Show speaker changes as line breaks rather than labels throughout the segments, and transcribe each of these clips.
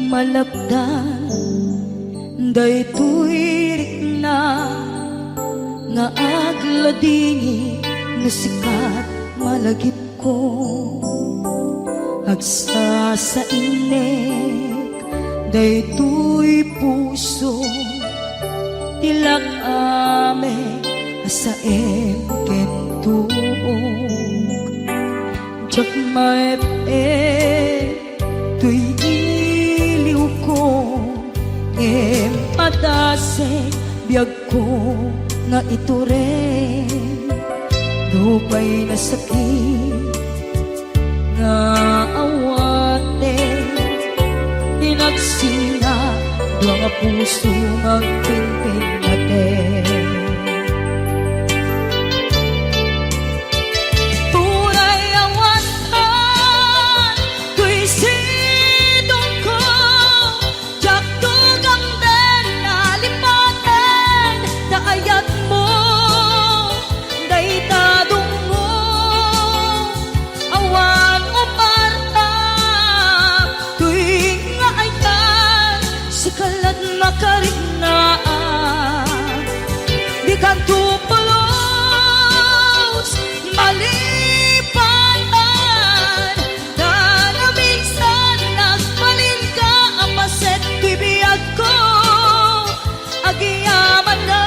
malabdan daytoy rikna nga agladingi nga sikat malagip ko agsa sa inek daytoy puso tilak ame asaem kentuog jak maep tuy iliw ko padase biyag ko nga ito rin dupay na sakit nga awate inagsinga dua nga puso magpinpin natin tupulos malipatan na minsan nagbalin ka apaset tibiyag ko agiyaman na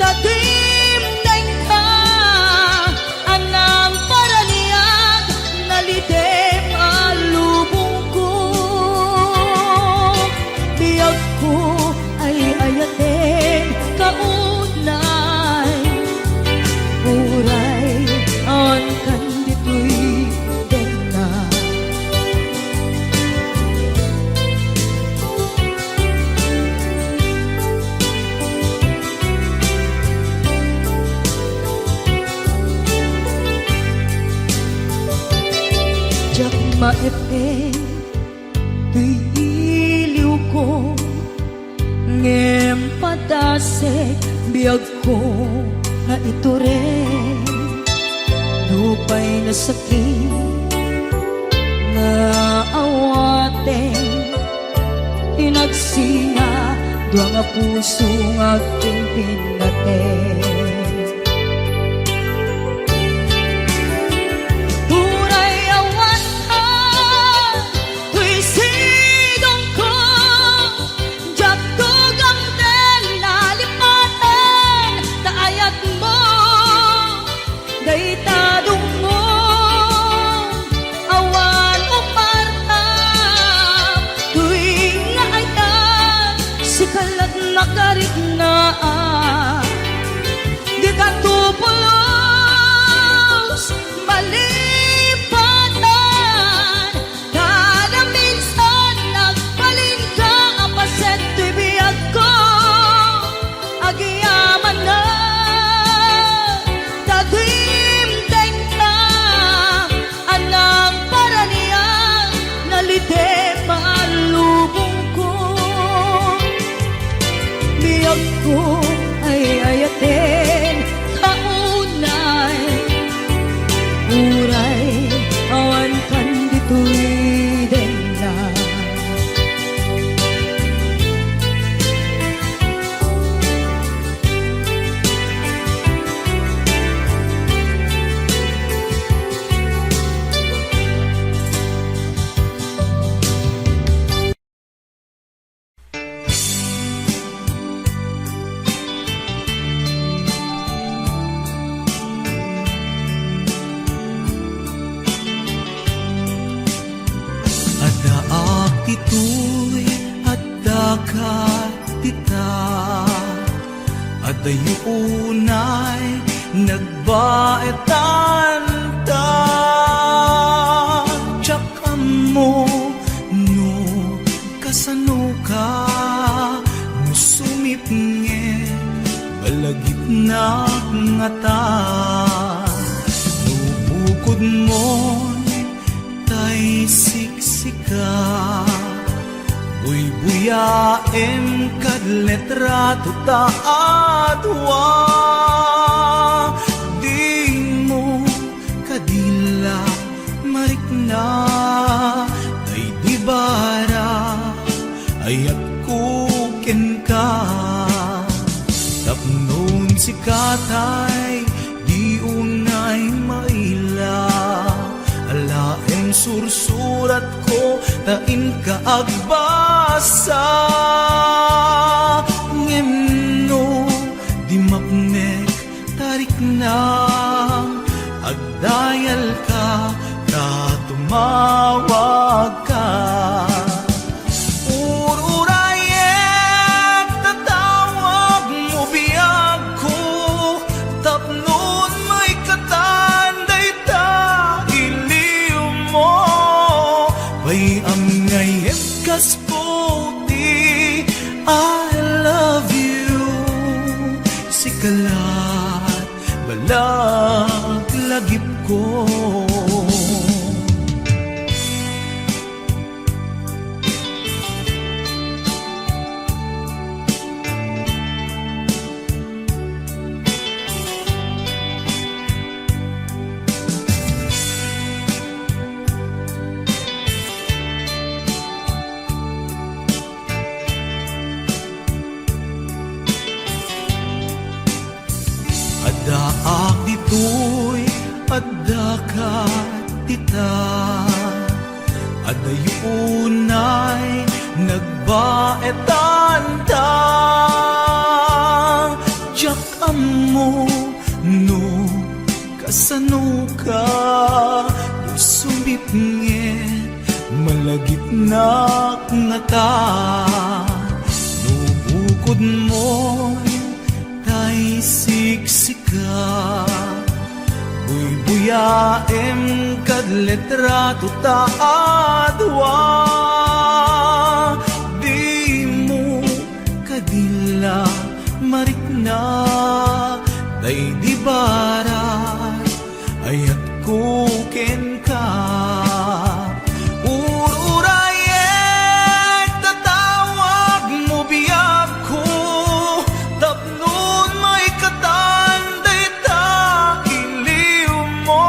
tatimdeng ka anang paraniyag nalidem alubong ko biyag ko ay ayatin kaunay uray on kan ditoy dena jak maepe tuy iliw ko ngem padase biyag ko nga ito rin dupay na sakit nga awate inagsinga dua nga puso nga pimpin natin nakarit na di ka tupulos malipatan kada minsan nagbalin ka apaset tuy biyag ko agiyaman na tatimdeng ka anang paraniyang nalidem alubong biyag ko ay ayatin kaunay uray awan kan ditoy dena
ito'y at dakat tita at dayunay nagbaetan ta tsaka mo no kasano ka musumip nge balagip na ngata nubukod mo tay siksika buyaem kad letrato taadwa di mo kadila marikna ay di ba ayat kuken ka. Tapnon si katay di unay maila, alaen sursurat ko tain ka agbasa. Ngemno di mapnek tarik na agdayal ka na tumawag ka. Ururayek tatawag mo biyag ko, tapnon may katanday ta iliw mo. Bayam ngayem kas puti, I love you. Sikalat balag lagip ko. Adaak dito'y adakat tita, adayunay nagbaetan ta. Diyak amo no kasano ka, sumipngit malagip na nga ta. Nubukod mo tay siksika, buy-buyaem kad letrato ta adwa. Di mo kadila marikna, day di barat ayat kuken ka. Ururayek tatawag mo biyag ko, tapnon may katanday ta iliw mo.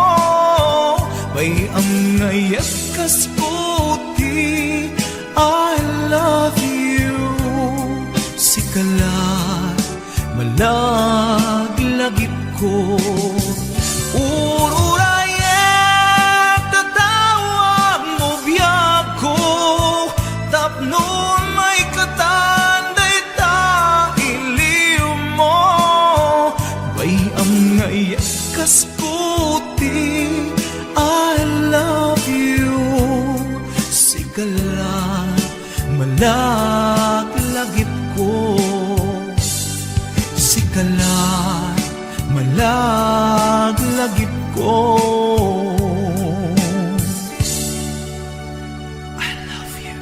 Bayam ngayek kas puti, I love you. Sikalat malaglagip ko. Ururayek tatawag mo biyag ko, tapnon may katanday ta iliw mo. Bayam ngayek kas puti, I love you. Sikalat malaglagip ko. Sikalat malaglagip ko. I love you.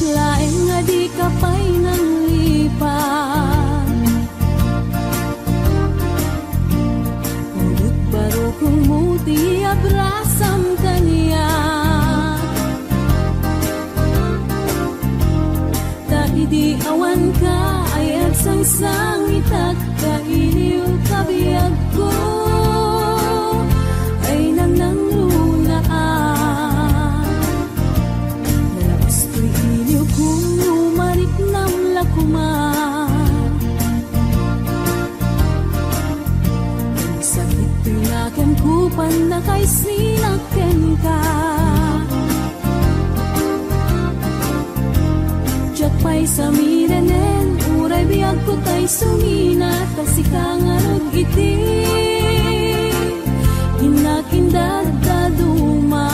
Laeng nga di ka pa'y nang lipat, udut baro kung muti abrasam kaniya. Ta idi awan ka ay agsangsang itak ka iliw kabiyag ko, ay nang lunaan. Nalabas ko'y iliw kung umarik nam lakuman. Ang sakit pinakan kupan na kay sinaken ka. Diyak pa'y sa mirenen, uray biyag ko tay sumina, tasikangarag iti inakindag daduma.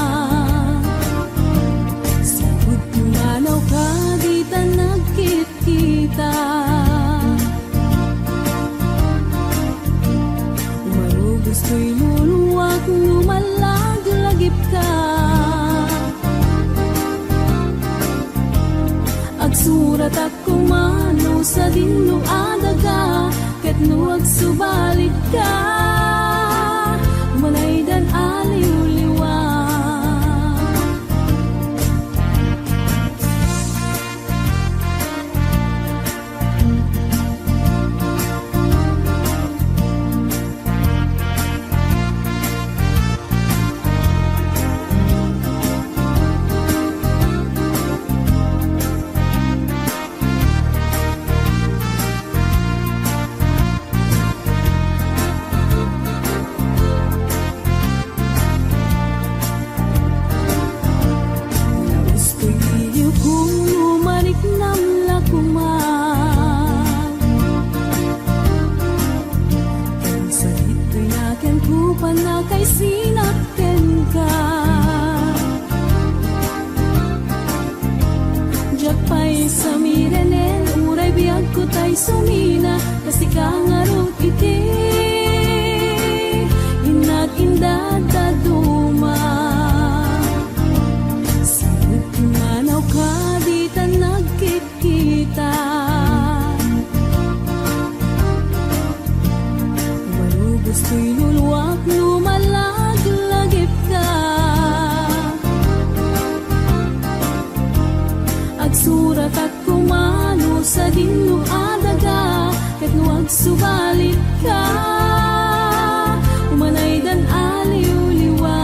Sabot kumanaw ka, di ta nagkit-kita. Umarugos ko'y luluwag, lumalag-lagip ka. Agsurat ako mano sa dinlo adaga, ket nuwag subalit ka, manay dan aliw-liwa. Na kay sinakten ka, diyak pa'y sa mirenen, uray biyag ko tay sumina, kasi kangarot iti inag-indad daduma. Sanod kumanaw ka, di ta nagkikita, gusto'y luluwak, lumalaglagip ka. Agsurat at kumano sa dinlo adaga, ket nuwag subalit ka, umanay dan aliw-liwa.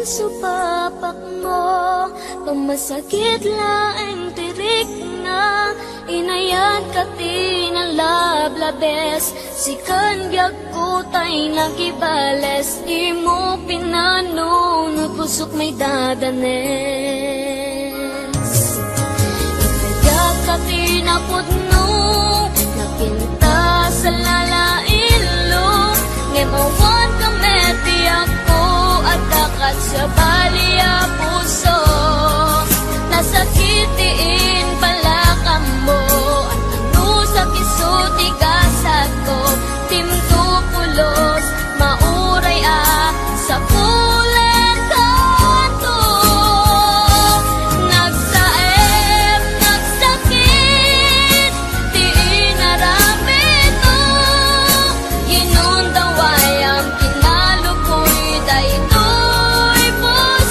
Supapak mo, pamasakit laeng tirik na, inayan ka tinalablabes, sikan biag ko tay nagibales, di mo pinanunod, pusok may dadanes. Inayag ka tinapudno, napinta sa lalailo, ngemawan ka meti ako, at dakat sa baliya puso, nasakitiin pala ka mo, at ano sa kisuti kasat ko, timtupulos, mauray sa pulen kanto. Nagsaep, nagsakit, di inarami to, inundaway ang kinalukoy, dahito'y puso.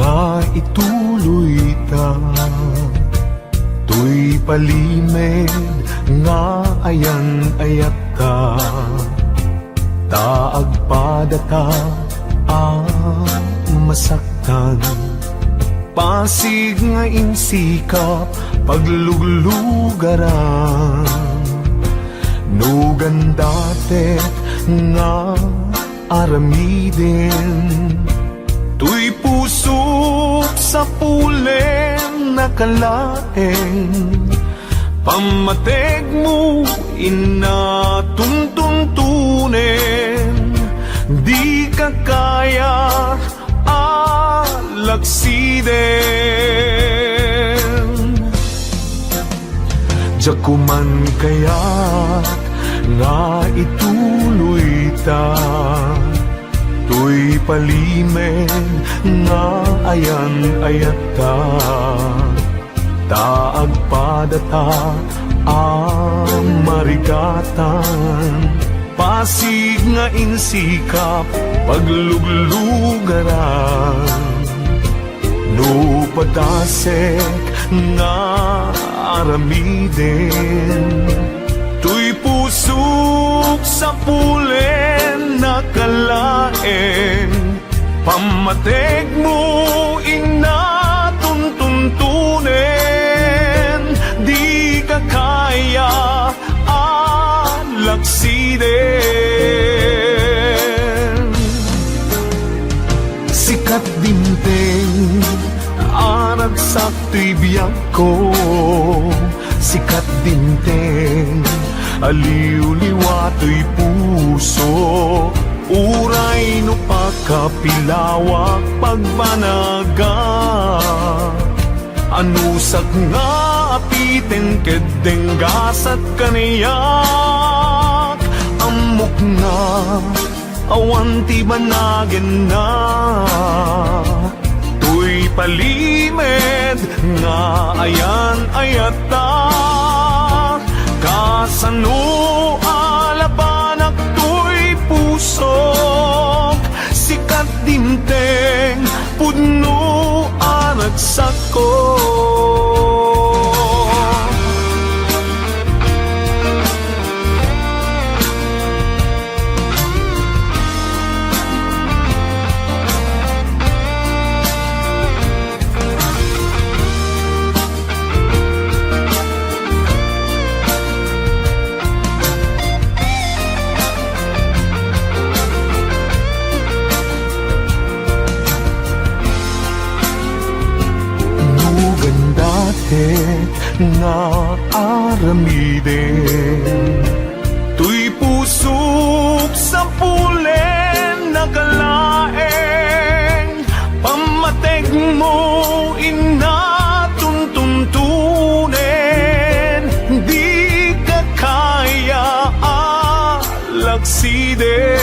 nga ituloy ta. Tuy palimed nga ayan-ayat ta, taag padata ang masaktan. Pasig nga insikap pagluglugaran, nugan datet nga aramiden. Tuy pusok sa pulen nakalaeng, pamateg mo inatuntuntunen. Di ka kaya alaksiden. Jakuman kaya't nga ituloy ta, tuy palimen nga ayan-ayat ta, taag padata ang marigatan. Pasig nga insikap pagluglugaran, no padasek nga aramiden. Tuy pusok sa pulen nakalaeng, pamateg mo inatuntuntunen. Di ka kaya alaksiden. Sikat dinteng arag sakto'y biyag ko, sikat dinteng aliw-liwato'y puso. Uray no pakapilawak pagbanaga, anusak nga apiten kedeng gasat kaniyak. Amok na awan ti banagen na, tuy palimed nga ayan-ayata. Kasano alabanak tuy pusok, sikat dinteng pudno aragsak ko. Nga aramiden, tuy pusok sa pulen nakalaeng, pamateg mo inatuntuntunen. Di ka kaya alaksiden.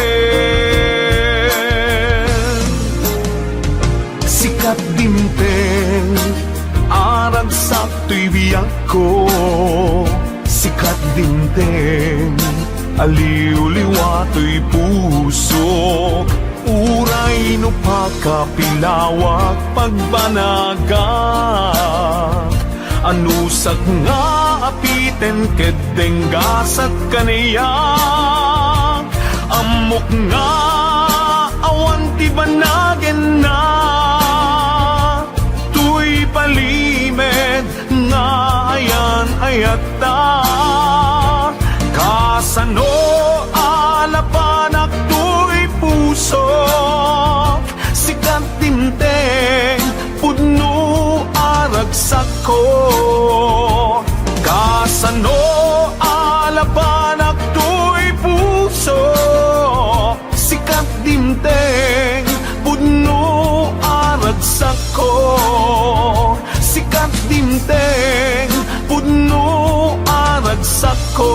Sikat dinteng arag sakto'y biyag ko, sikat dinteng aliw-liwato'y puso. Uray no pakapilawak pagbanaga, anusak nga apiten kedeng gasat kaniyak. Amok nga awan ti banagen na, tuy palimed nga ayan-ayat ta. Kasano alapanak tuy pusok, sikat dinteng pudno aragsak ko. Kasano alapanak tuy pusok, sikat dinteng pudno aragsak ko. Sikat dinteng pudno aragsak ko.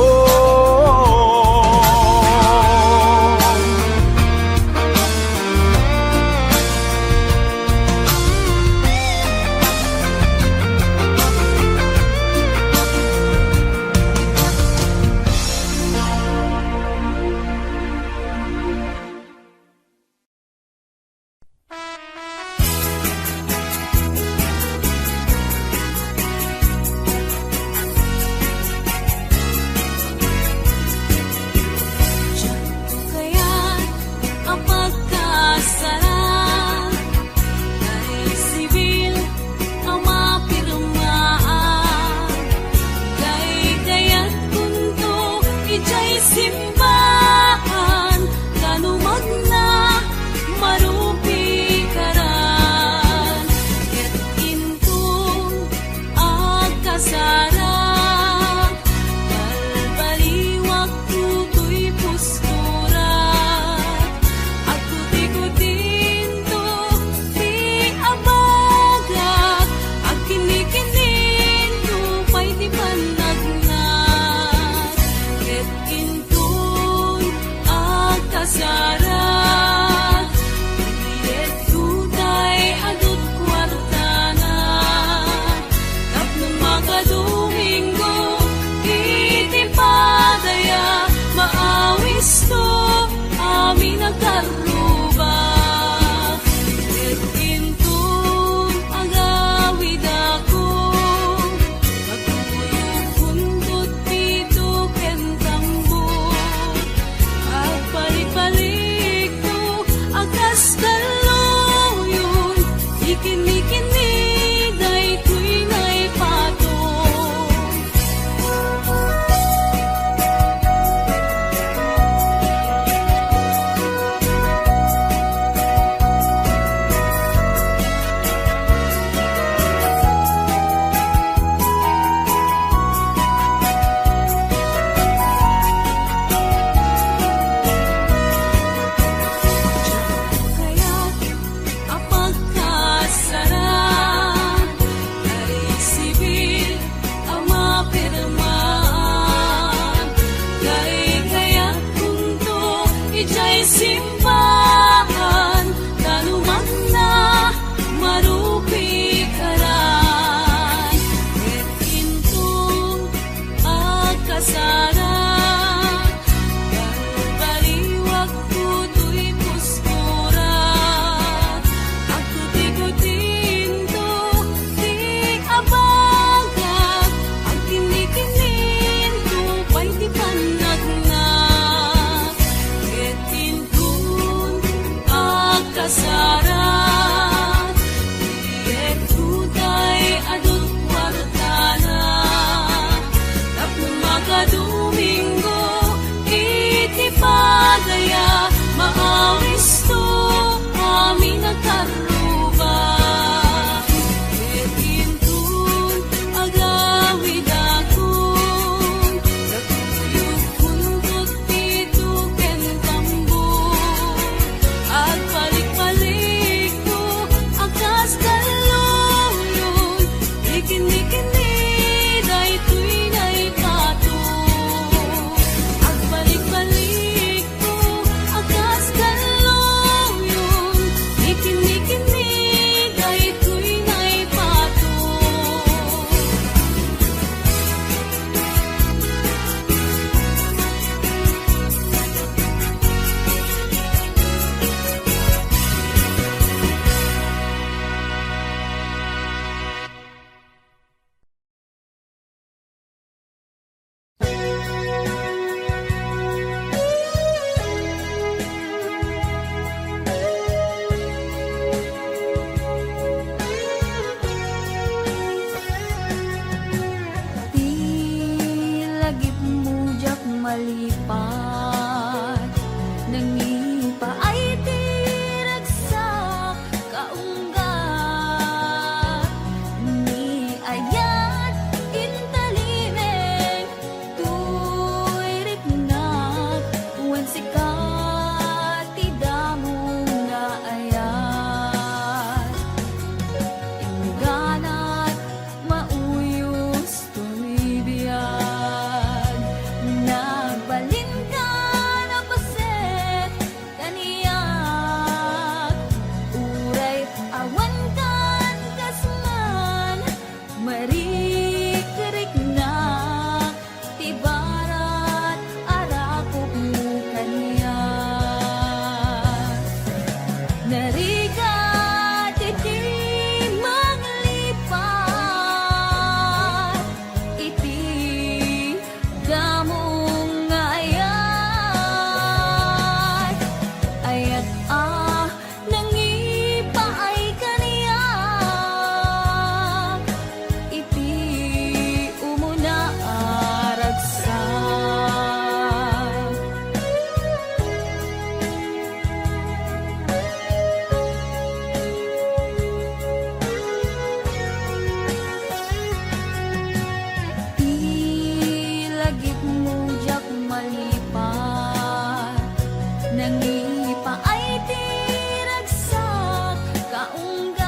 nangipa ay tiragsak kaunggat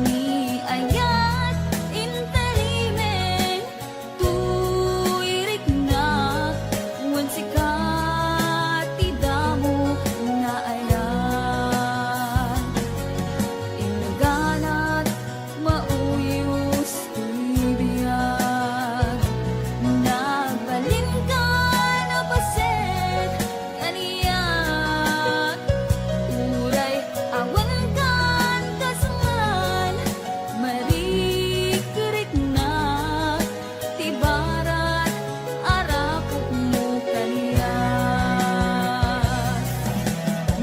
ni ayat intelimen tuirik na wan sikat tidamo na ayan inagalat mauyos ibiyag nagbalin ka na paset kaniyak uray awan kan kasangan marikerik na tibarat arapok mo kaniyak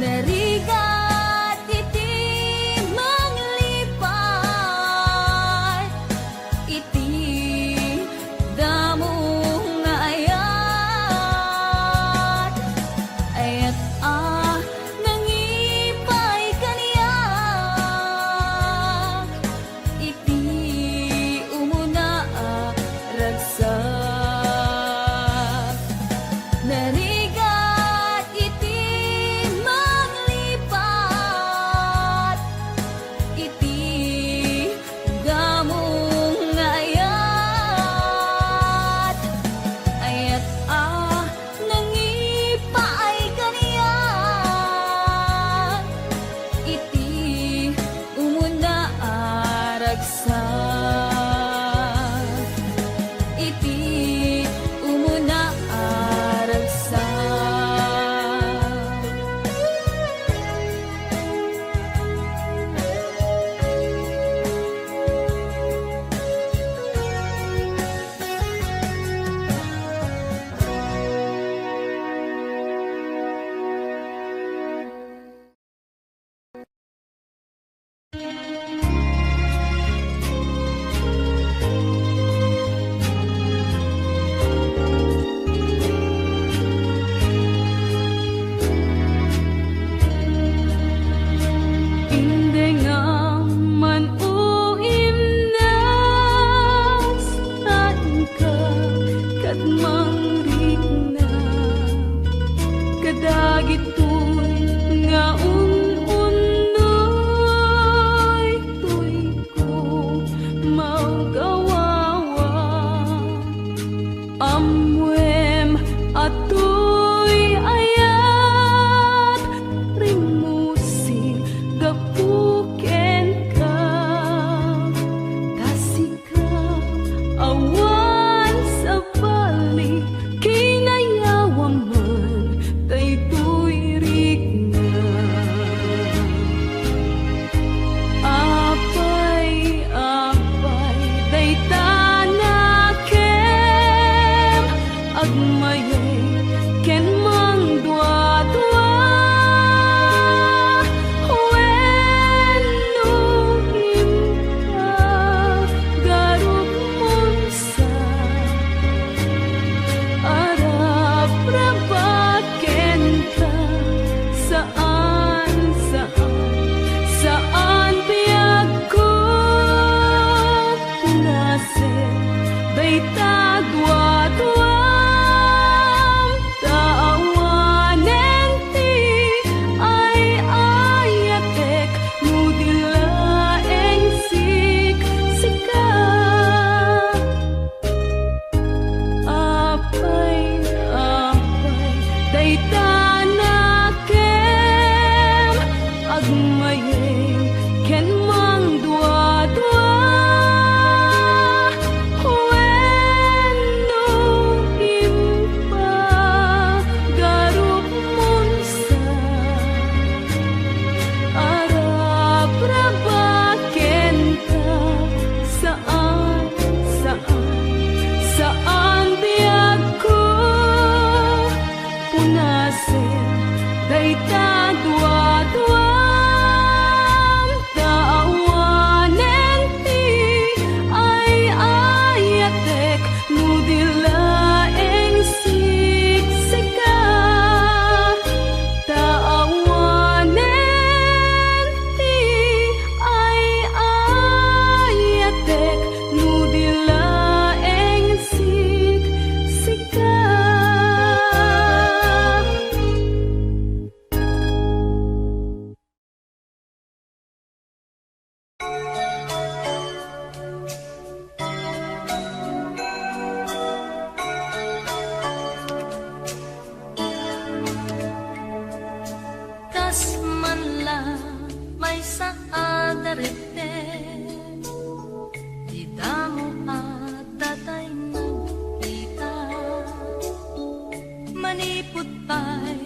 narigat iti manglipat iti damo nga ayat nangipay kaniyak iti umuna ragsak narigat iti manglipat iti damong nga ayat nangipaay kaniyak iti umuna ragsak iti umuna Inde nga manuim nas taan ka kat mangrikna kadagitoy nga un-unoy tuy ko magawawa amwem atoy ayat rimusin gapuken ka tasika awan sa balik kinayawaman daytoy rigna apay daytanakem agmayay ken mangdwa-dwa wenno himpa garup munsa arap rabaken ka saan biyag ko nasen dayta dwa-dwam taawanen ti ay ayatek nudilaeng sika apay daytanakem agmayeng ken mangdwa-dwa wenno himpa garup munsa arap rabaken ka saan biyag ko punasen dayta dwa-dwam taawanen ti ay ayatek nudilaeng siksika taawanen ti ay ayatek nudilaeng siksika putay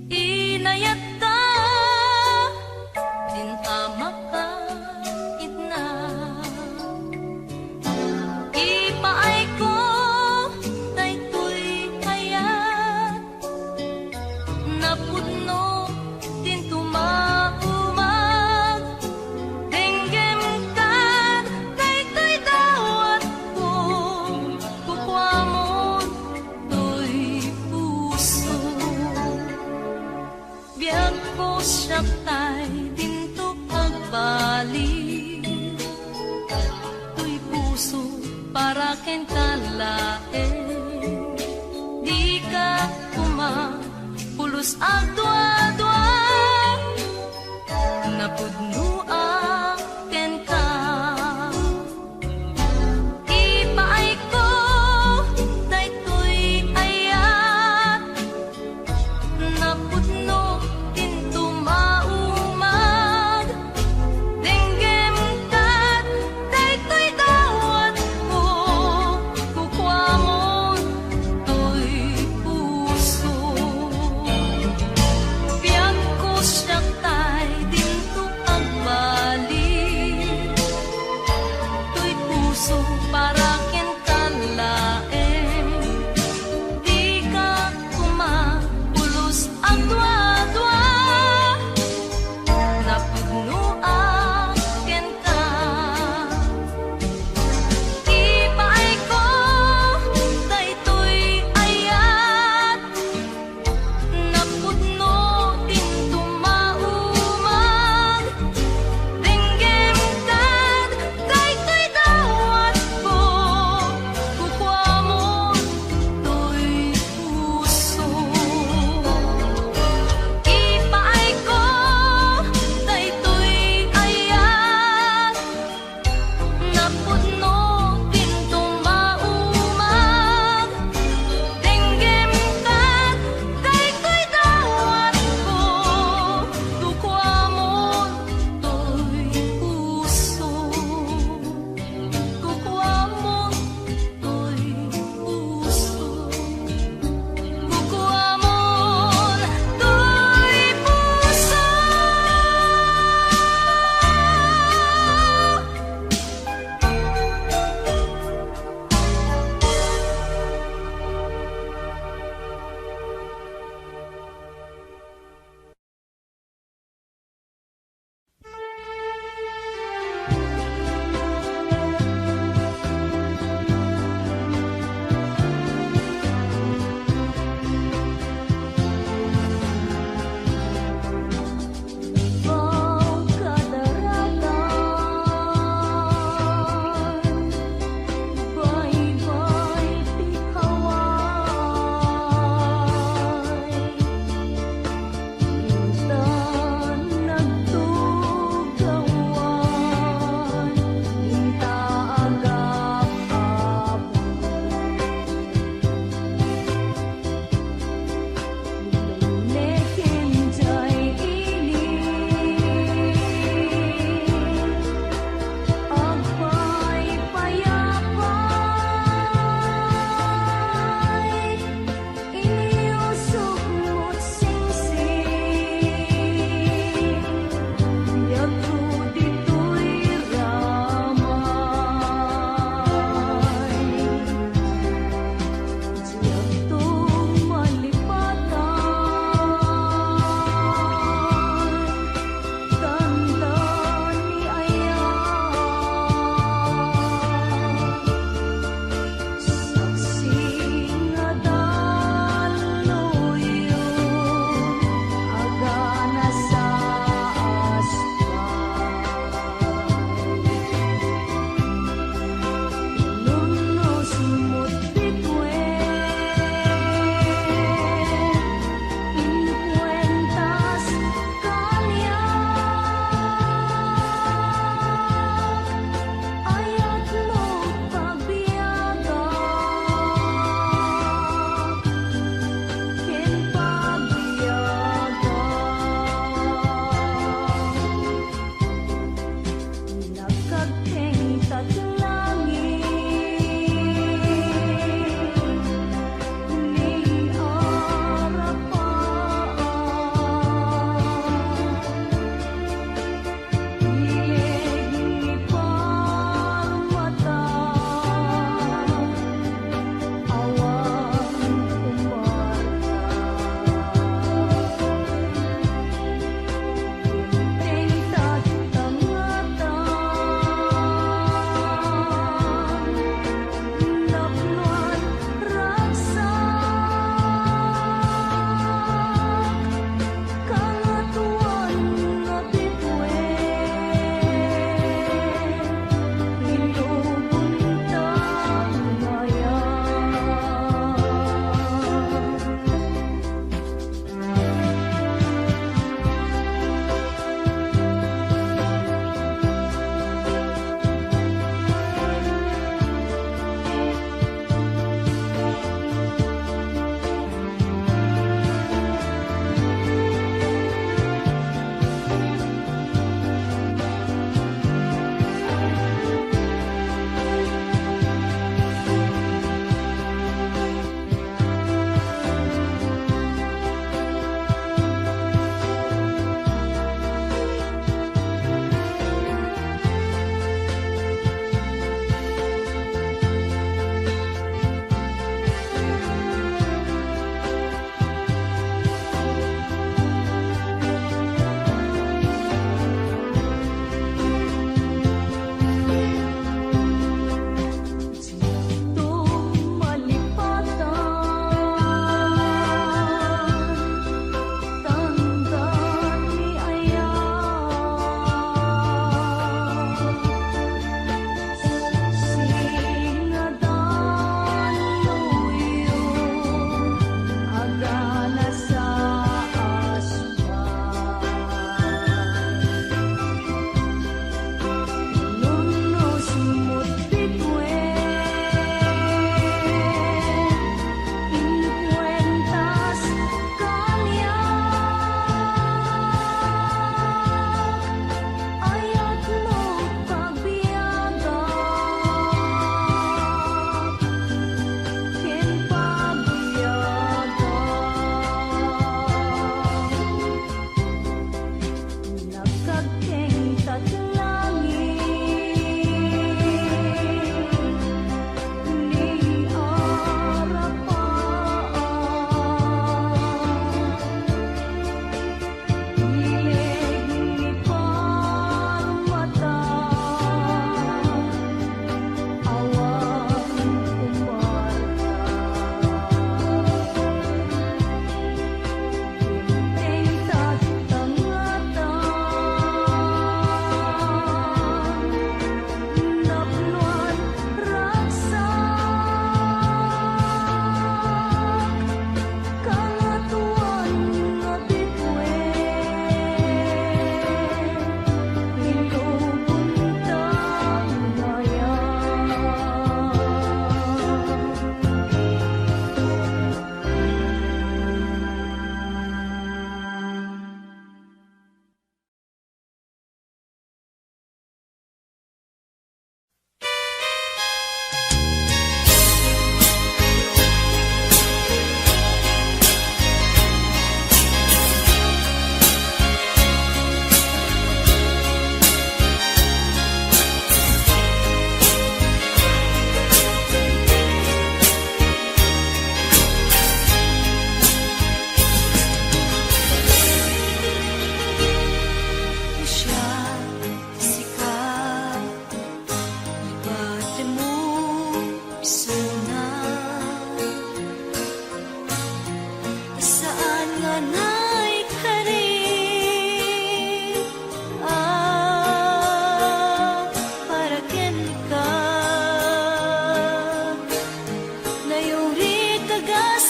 inayat ta din amaka itna ipaay ko daytoy kayat napudno din tumaumag denggem ka daytoy dawat ko kukwamon toy puso biag ko siyaktay dinto pagbalik to'y puso para ken kalaeng di ka pulos agdwa-dwa napudno ken ka ipaay ko daytoy ayat napudno dinto maumag denggem kat daytoy dawat ko kukwamon to'y puso biag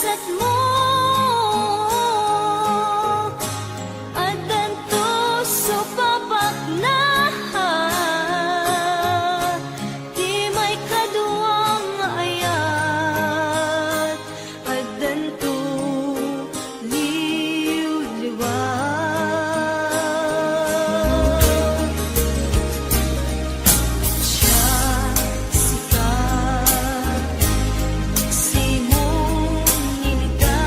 lasat mo at danto supapak na di may kaduwang ayat at danto liw-liwat siya sikat simong niligaw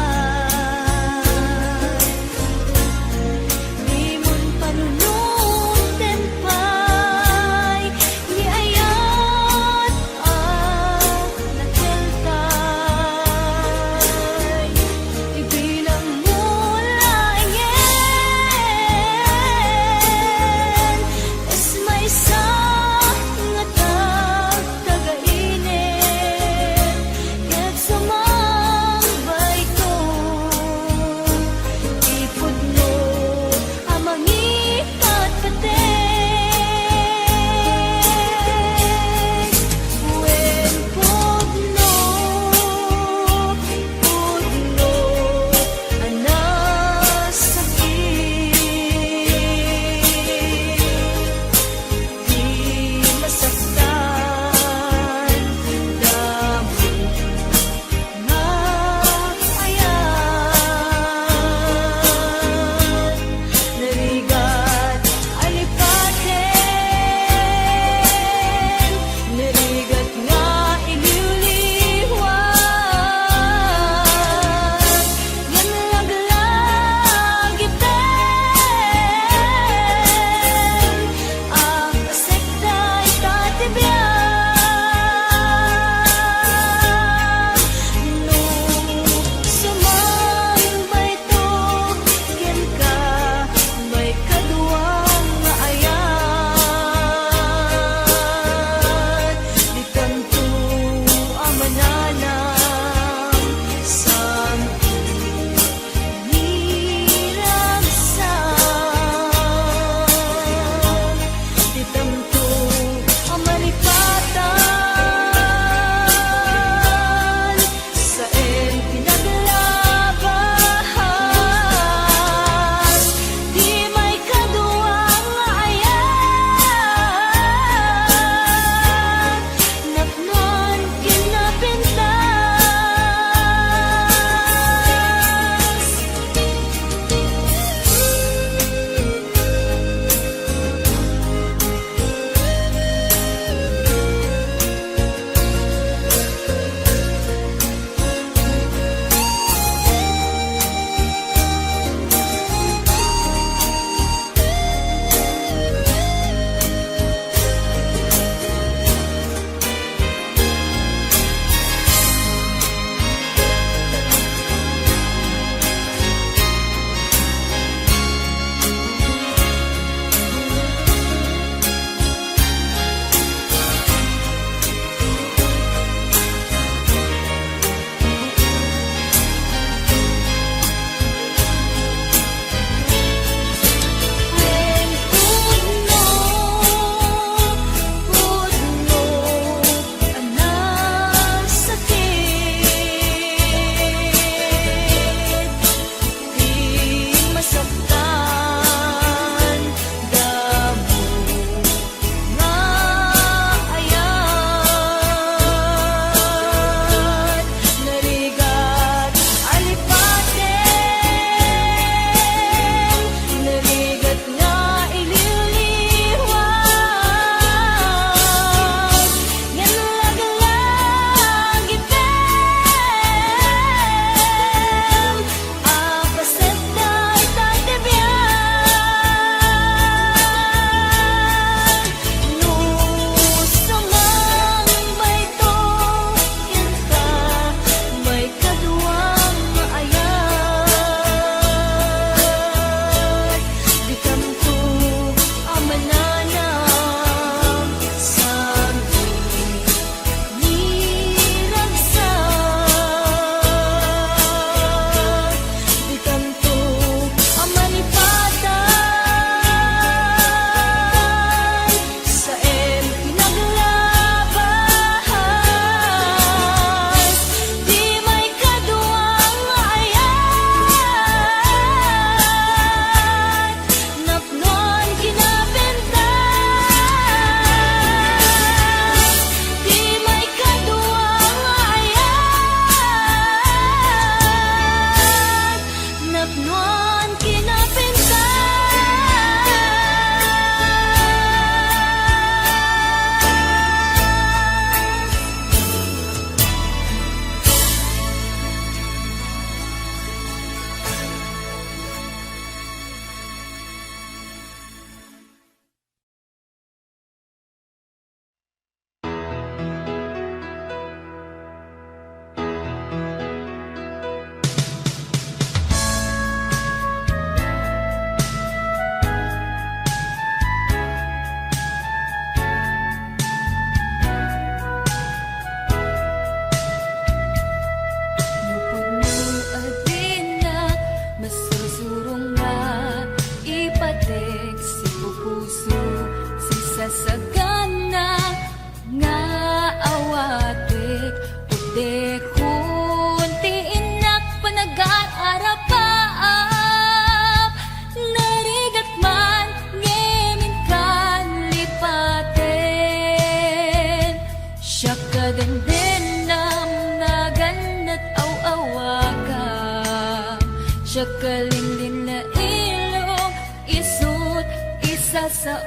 Siya kalindin na ilong isut isa sa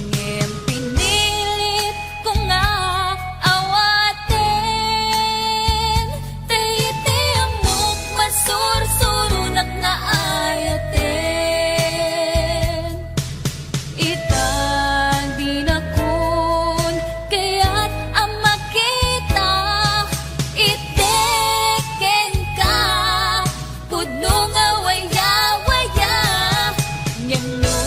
ngem pinilit ko nga awatin tayiti amok masursurunak na ayatin itang dinakon kaya't ang makita iteken ka pudno nga waya-waya ngem no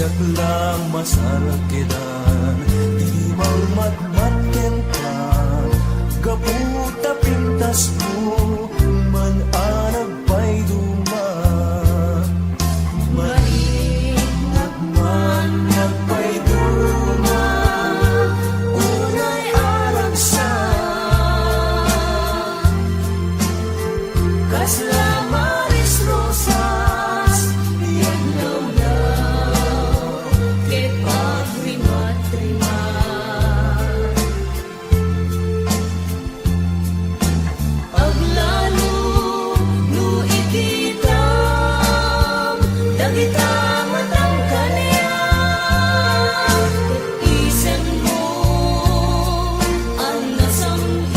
Jaklang masarakedan Di magmatmatken ka Gaputa pintas mo Man anag pa'y duma Malingat man nagpa'y duma Unay arang sa Kasla maris rosas Yaglaw-law Ket pagrimat-rimat Aglalo no ikitam Dagitang matang kaniyak Isen mo ang nasangit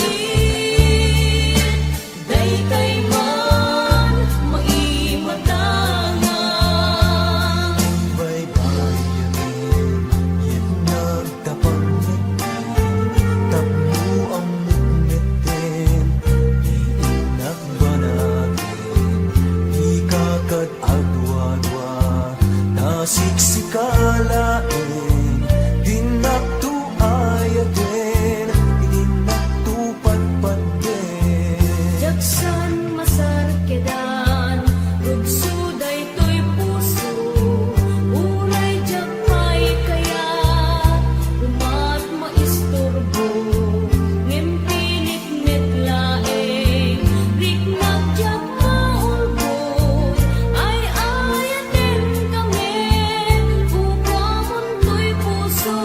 Daytay man maimatangan
Baybayanin, yet nagtapang Tapmo ang mugnetin, iinak ba natin? Ikakad adwa-dwa, nasiksikalain Dinaktu ayatin, dinaktu patpatin
Jaksan masarkedan Rugsuday to'y puso Unay jakpay kaya Umat maisturbo Ngimpilit metlaeng Riknag jak maulbod Ay ayatin kami Upamon to'y puso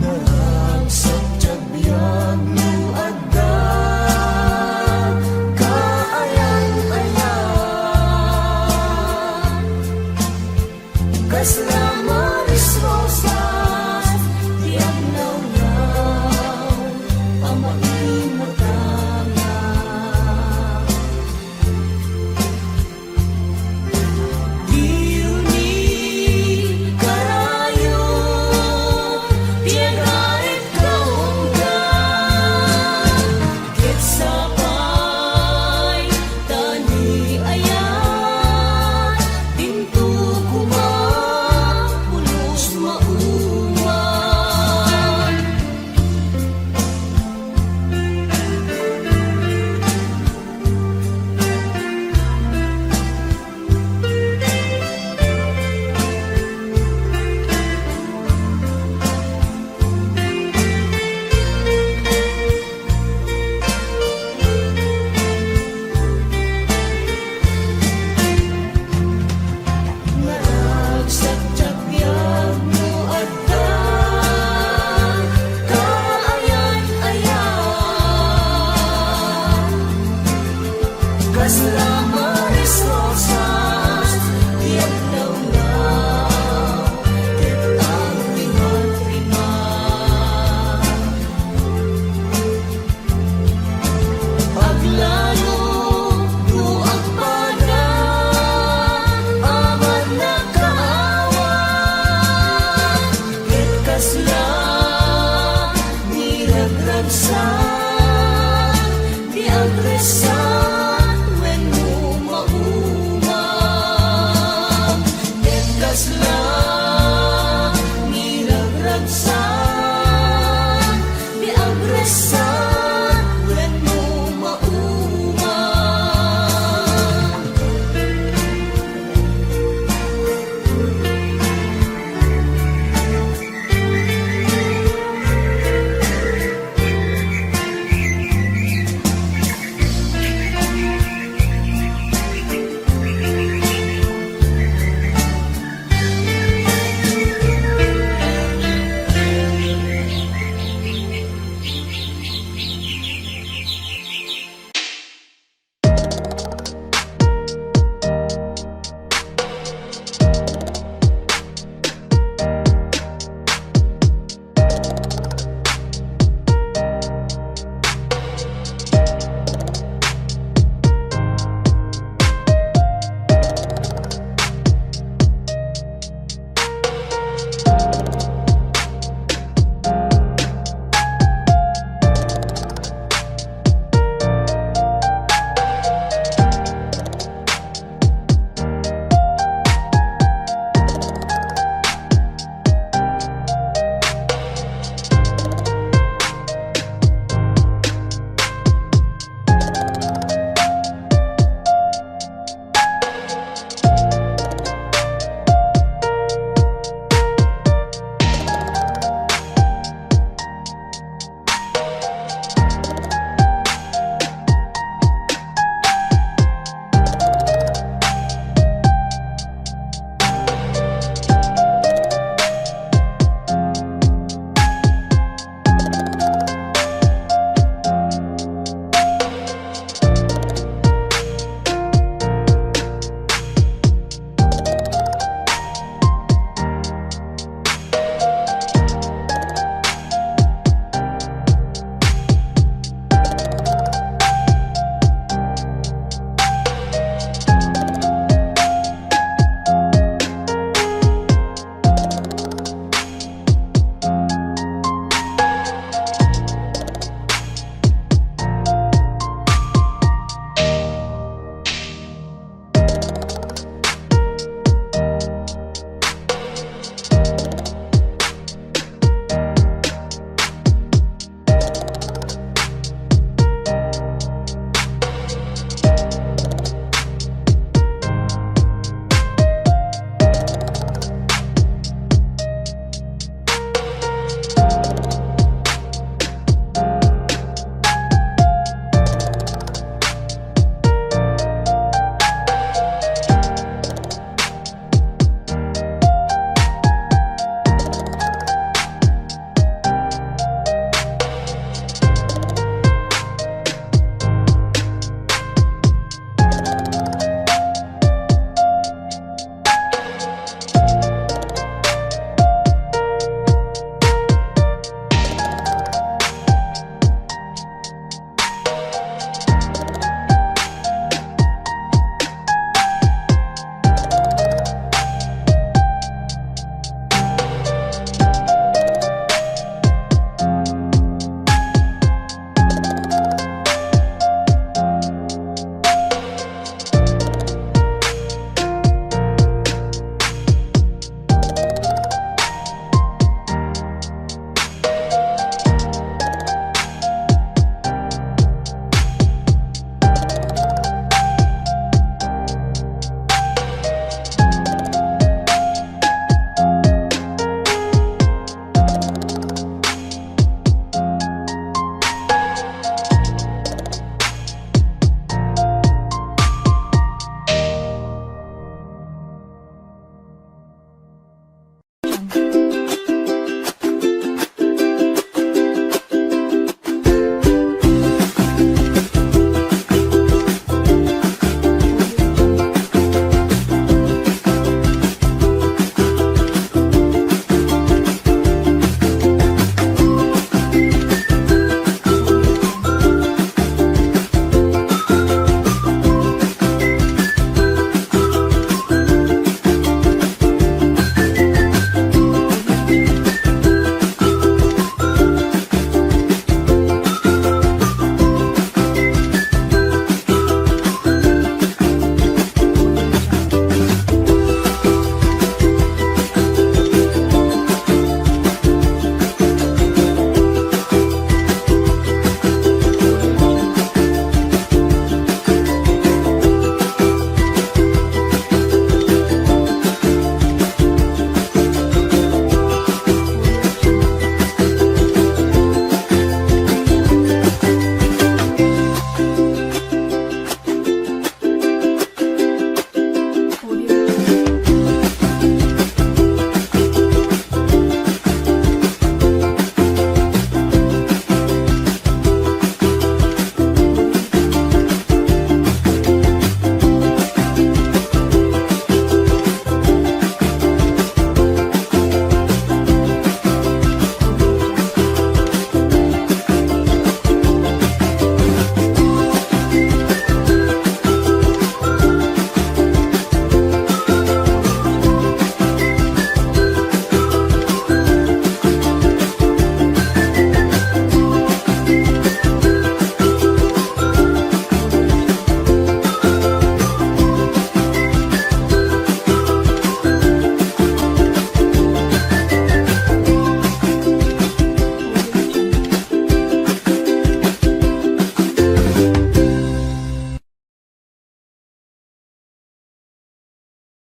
Nagsadyag biyag no agad Kaayan-ayan Kasla